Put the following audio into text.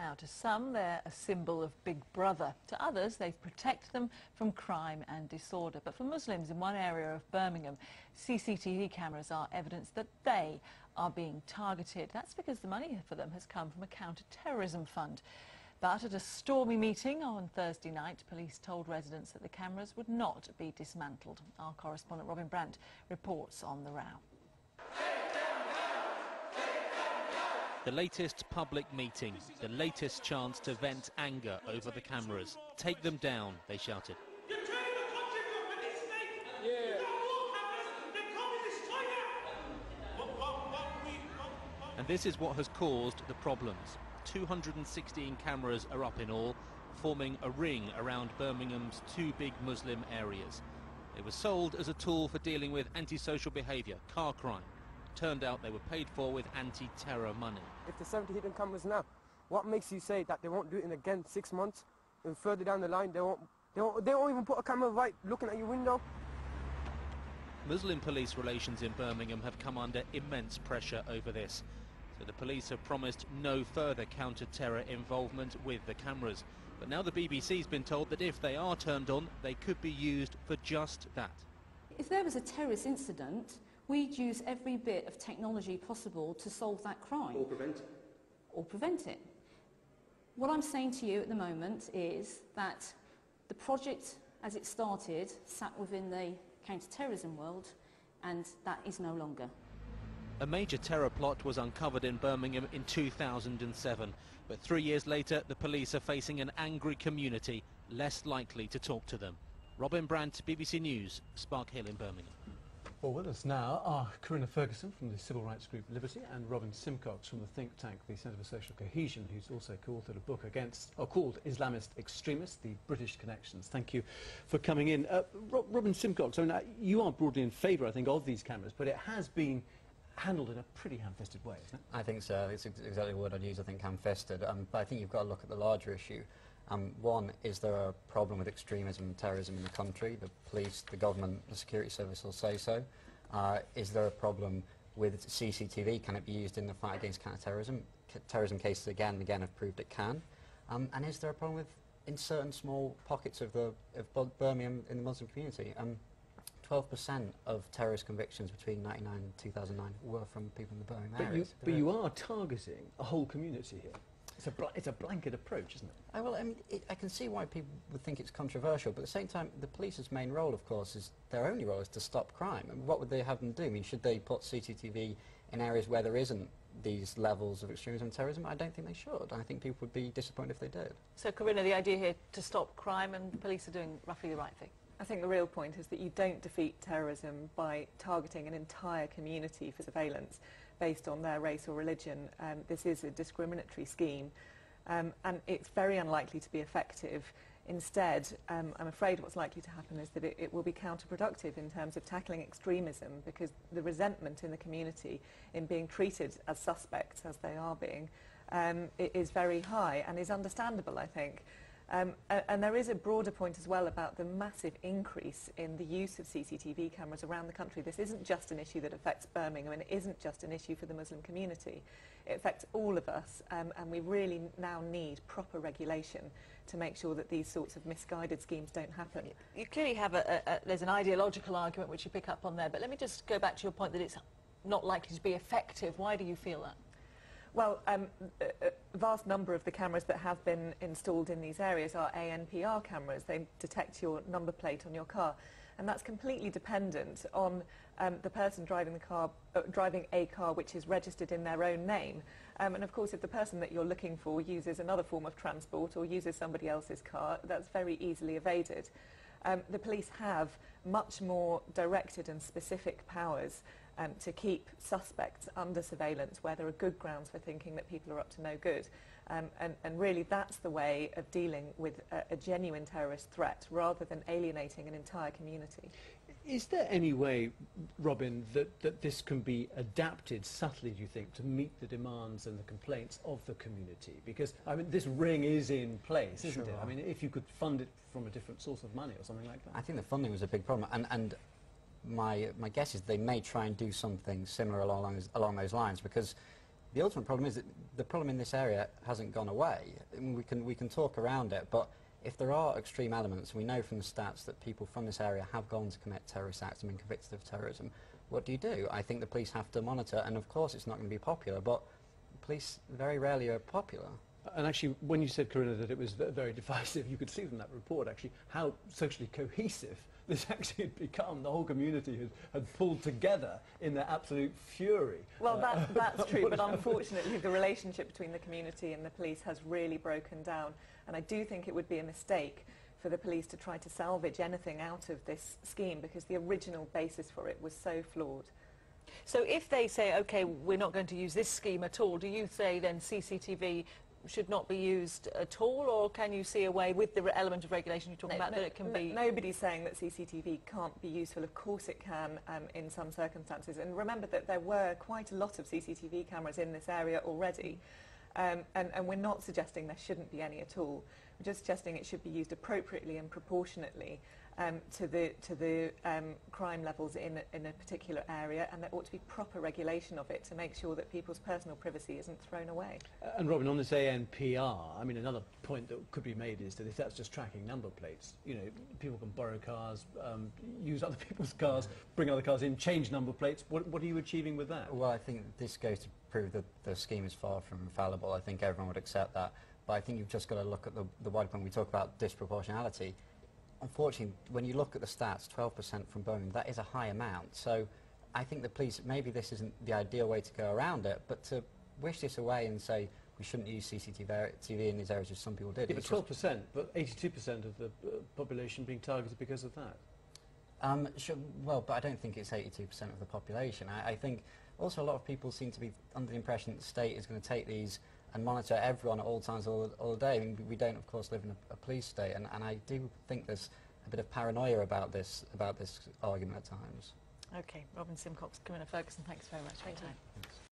Now, to some, they're a symbol of Big Brother. To others, they protect them from crime and disorder. But for Muslims in one area of Birmingham, CCTV cameras are evidence that they are being targeted. That's because the money for them has come from a counter-terrorism fund. But at a stormy meeting on Thursday night, police told residents that the cameras would not be dismantled. Our correspondent Robin Brandt reports on the row. The latest public meeting, the latest chance to vent anger over the cameras. Take them down, they shouted. You're turning the country from a state. Yeah. You got more cameras, they're communist China. And this is what has caused the problems. 216 cameras are up in all, forming a ring around Birmingham's two big Muslim areas. It was sold as a tool for dealing with antisocial behaviour, car crime. Turned out they were paid for with anti-terror money. If there's 70 hidden cameras now, what makes you say that they won't do it in again 6 months and further down the line they won't even put a camera right looking at your window? Muslim police relations in Birmingham have come under immense pressure over this. So the police have promised no further counter-terror involvement with the cameras. But now the BBC's been told that if they are turned on, they could be used for just that. If there was a terrorist incident, we'd use every bit of technology possible to solve that crime. Or prevent it. Or prevent it. What I'm saying to you at the moment is that the project, as it started, sat within the counter-terrorism world, and that is no longer. A major terror plot was uncovered in Birmingham in 2007. But 3 years later, the police are facing an angry community, less likely to talk to them. Robin Brandt, BBC News, Spark Hill in Birmingham. Well, with us now are Corinna Ferguson from the civil rights group Liberty and Robin Simcox from the think tank, the Centre for Social Cohesion, who's also co-authored a book called Islamist Extremists, the British Connections. Thank you for coming in. Robin Simcox, I mean, you are broadly in favour, I think, of these cameras, but it has been handled in a pretty ham-fisted way, isn't it? I think so. It's exactly the word I'd use, I think, ham-fisted. But I think you've got to look at the larger issue. One, is there a problem with extremism and terrorism in the country? The police, the government, the security service will say so. Is there a problem with CCTV? Can it be used in the fight against counter-terrorism? Terrorism cases again and again have proved it can. And is there a problem with, in certain small pockets of Birmingham in the Muslim community? 12% of terrorist convictions between 1999 and 2009 were from people in the Birmingham area. But you are targeting a whole community here. It's a blanket approach, isn't it? Well, I mean, I can see why people would think it's controversial, but at the same time, the police's main role, of course, their only role is to stop crime. And what would they have them do? I mean, should they put CCTV in areas where there isn't these levels of extremism and terrorism? I don't think they should. I think people would be disappointed if they did. So, Corinna, the idea here to stop crime, and the police are doing roughly the right thing. I think the real point is that you don't defeat terrorism by targeting an entire community for surveillance based on their race or religion. This is a discriminatory scheme, and it's very unlikely to be effective. Instead, I'm afraid what's likely to happen is that it will be counterproductive in terms of tackling extremism, because the resentment in the community in being treated as suspects, as they are being, it is very high and is understandable, I think. And there is a broader point as well about the massive increase in the use of CCTV cameras around the country. This isn't just an issue that affects Birmingham, and it isn't just an issue for the Muslim community. It affects all of us, and we really now need proper regulation to make sure that these sorts of misguided schemes don't happen. You clearly have there's an ideological argument which you pick up on there, but let me just go back to your point that it's not likely to be effective. Why do you feel that? Well, a vast number of the cameras that have been installed in these areas are ANPR cameras. They detect your number plate on your car, and that's completely dependent on the person driving a car which is registered in their own name. And of course, if the person that you're looking for uses another form of transport or uses somebody else's car, that's very easily evaded. The police have much more directed and specific powers to keep suspects under surveillance where there are good grounds for thinking that people are up to no good. And really that's the way of dealing with a genuine terrorist threat, rather than alienating an entire community. Is there any way, Robin, that this can be adapted subtly, do you think, to meet the demands and the complaints of the community? Because, I mean, this ring is in place, isn't it? I mean, if you could fund it from a different source of money or something like that. I think the funding was a big problem, and my guess is they may try and do something similar along those lines, because the ultimate problem is that the problem in this area hasn't gone away. I mean, we can talk around it, but if there are extreme elements, we know from the stats that people from this area have gone to commit terrorist acts and been convicted of terrorism. What do you do? I think the police have to monitor, and of course it's not going to be popular, but police very rarely are popular. And actually, when you said, Corinna, that it was very divisive, you could see from that report, actually, how socially cohesive this actually had become. The whole community had pulled together in their absolute fury. Well, that's true, but unfortunately the relationship between the community and the police has really broken down. And I do think it would be a mistake for the police to try to salvage anything out of this scheme, because the original basis for it was so flawed. So if they say, OK, we're not going to use this scheme at all, do you say then CCTV should not be used at all, or can you see a way with the element of regulation you're talking about that it can be... Nobody's saying that CCTV can't be useful. Of course it can in some circumstances. And remember that there were quite a lot of CCTV cameras in this area already. And we're not suggesting there shouldn't be any at all. We're just suggesting it should be used appropriately and proportionately to the crime levels in a particular area, and there ought to be proper regulation of it to make sure that people's personal privacy isn't thrown away. And Robin, on this ANPR, I mean, another point that could be made is that if that's just tracking number plates, you know, people can borrow cars, use other people's cars, bring other cars in, change number plates. What are you achieving with that? Well, I think this goes to prove that the scheme is far from infallible. I think everyone would accept that. But I think you've just got to look at the wider point. We talk about disproportionality. Unfortunately, when you look at the stats, 12% from Birmingham, that is a high amount. So I think the police, maybe this isn't the ideal way to go around it, but to wish this away and say we shouldn't use CCTV in these areas, as some people did. Yeah, but 12%, but 82% of the population being targeted because of that. Sure, well, but I don't think it's 82% of the population. I think also a lot of people seem to be under the impression that the state is going to take these and monitor everyone at all times, all day. I mean, we don't, of course, live in a police state, and I do think there's a bit of paranoia about this argument at times. OK, Robin Simcox, Corinna Ferguson, thanks very much for your time.